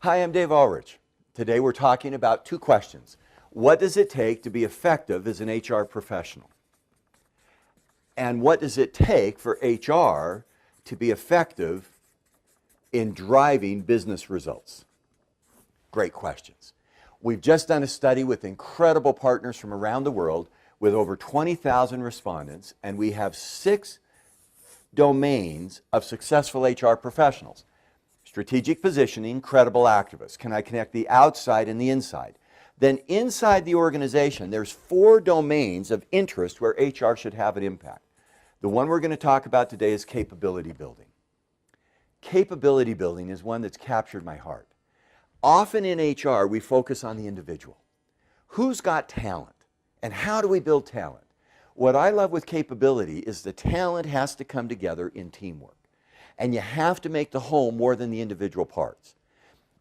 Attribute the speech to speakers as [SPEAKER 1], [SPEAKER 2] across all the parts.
[SPEAKER 1] Hi, I'm Dave Ulrich. Today we're talking about two questions. What does it take to be effective as an HR professional? And what does it take for HR to be effective in driving business results? Great questions. We've just done a study with incredible partners from around the world with over 20,000 respondents, and we have 6 domains of successful HR professionals. Strategic positioning, credible activists. Can I connect the outside and the inside? Then inside the organization, there's 4 domains of interest where HR should have an impact. The one we're going to talk about today is capability building. Capability building is one that's captured my heart. Often in HR, we focus on the individual. Who's got talent? And how do we build talent? What I love with capability is the talent has to come together in teamwork. And you have to make the whole more than the individual parts.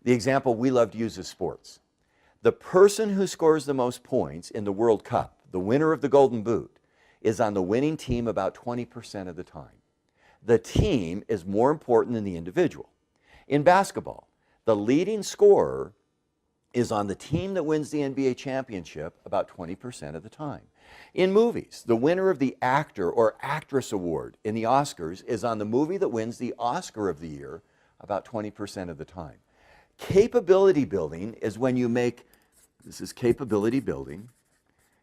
[SPEAKER 1] The example we love to use is sports. The person who scores the most points in the World Cup, the winner of the Golden Boot, is on the winning team about 20% of the time. The team is more important than the individual. In basketball, the leading scorer is on the team that wins the NBA championship about 20% of the time. In movies, the winner of the actor or actress award in the Oscars is on the movie that wins the Oscar of the year about 20% of the time. Capability building is when you make, this is capability building,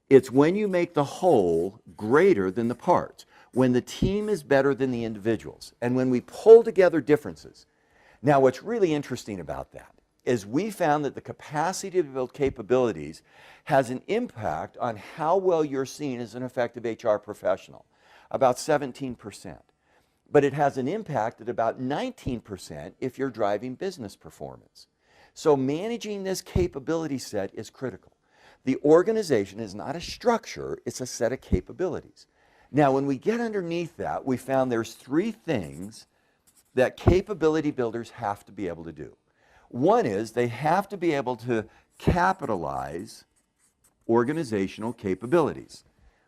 [SPEAKER 1] it's when you make the whole greater than the parts, when the team is better than the individuals, and when we pull together differences. Now, what's really interesting about that is we found that the capacity to build capabilities has an impact on how well you're seen as an effective HR professional, about 17%. But it has an impact at about 19% if you're driving business performance. So managing this capability set is critical. The organization is not a structure, it's a set of capabilities. Now, when we get underneath that, we found there's 3 things that capability builders have to be able to do. One is they have to be able to capitalize organizational capabilities.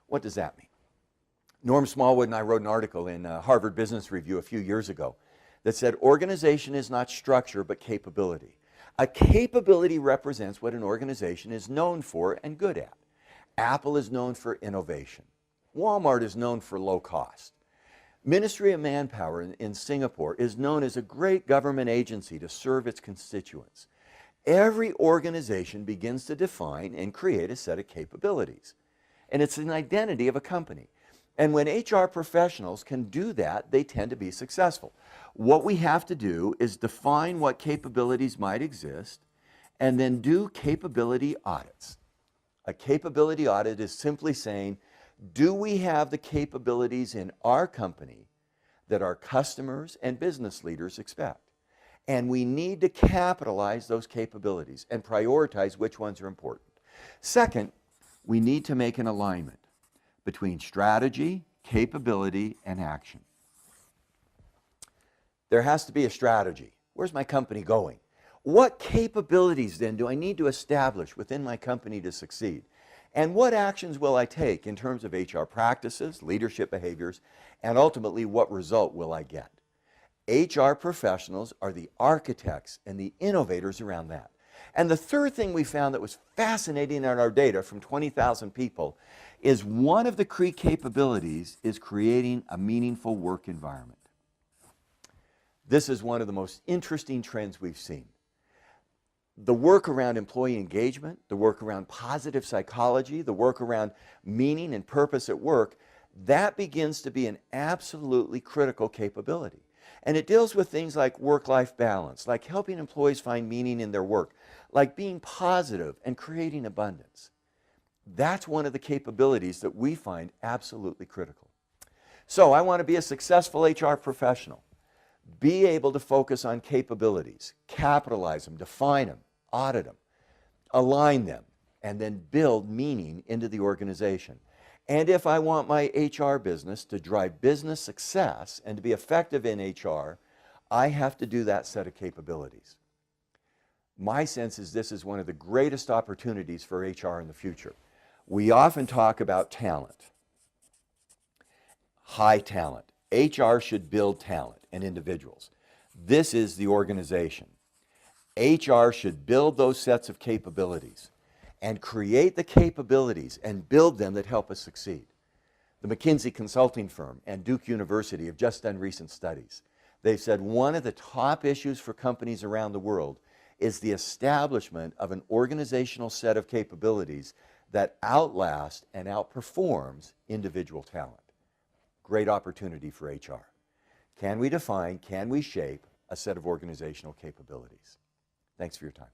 [SPEAKER 1] What does that mean? Norm Smallwood and I wrote an article in Harvard Business Review a few years ago that said organization is not structure but capability. A capability represents what an organization is known for and good at. Apple is known for innovation. Walmart is known for low cost. Ministry of Manpower in Singapore is known as a great government agency to serve its constituents. Every organization begins to define and create a set of capabilities. And it's an identity of a company. And when HR professionals can do that, they tend to be successful. What we have to do is define what capabilities might exist and then do capability audits. A capability audit is simply saying, do we have the capabilities in our company that our customers and business leaders expect? And we need to capitalize those capabilities and prioritize which ones are important. Second, we need to make an alignment between strategy, capability, and action. There has to be a strategy. Where's my company going? What capabilities then do I need to establish within my company to succeed? And what actions will I take in terms of HR practices, leadership behaviors, and ultimately what result will I get? HR professionals are the architects and the innovators around that. And the third thing we found that was fascinating in our data from 20,000 people is one of the key capabilities is creating a meaningful work environment. This is one of the most interesting trends we've seen. The work around employee engagement, the work around positive psychology, the work around meaning and purpose at work, that begins to be an absolutely critical capability. And it deals with things like work-life balance, like helping employees find meaning in their work, like being positive and creating abundance. That's one of the capabilities that we find absolutely critical. So I want to be a successful HR professional. Be able to focus on capabilities, capitalize them, define them, audit them, align them, and then build meaning into the organization. And if I want my HR business to drive business success and to be effective in HR, I have to do that set of capabilities. My sense is this is one of the greatest opportunities for HR in the future. We often talk about talent, high talent. HR should build talent and individuals. This is the organization. HR should build those sets of capabilities and create the capabilities and build them that help us succeed. The McKinsey consulting firm and Duke University have just done recent studies. They've said one of the top issues for companies around the world is the establishment of an organizational set of capabilities that outlast and outperforms individual talent. Great opportunity for HR. Can we define, can we shape a set of organizational capabilities? Thanks for your time.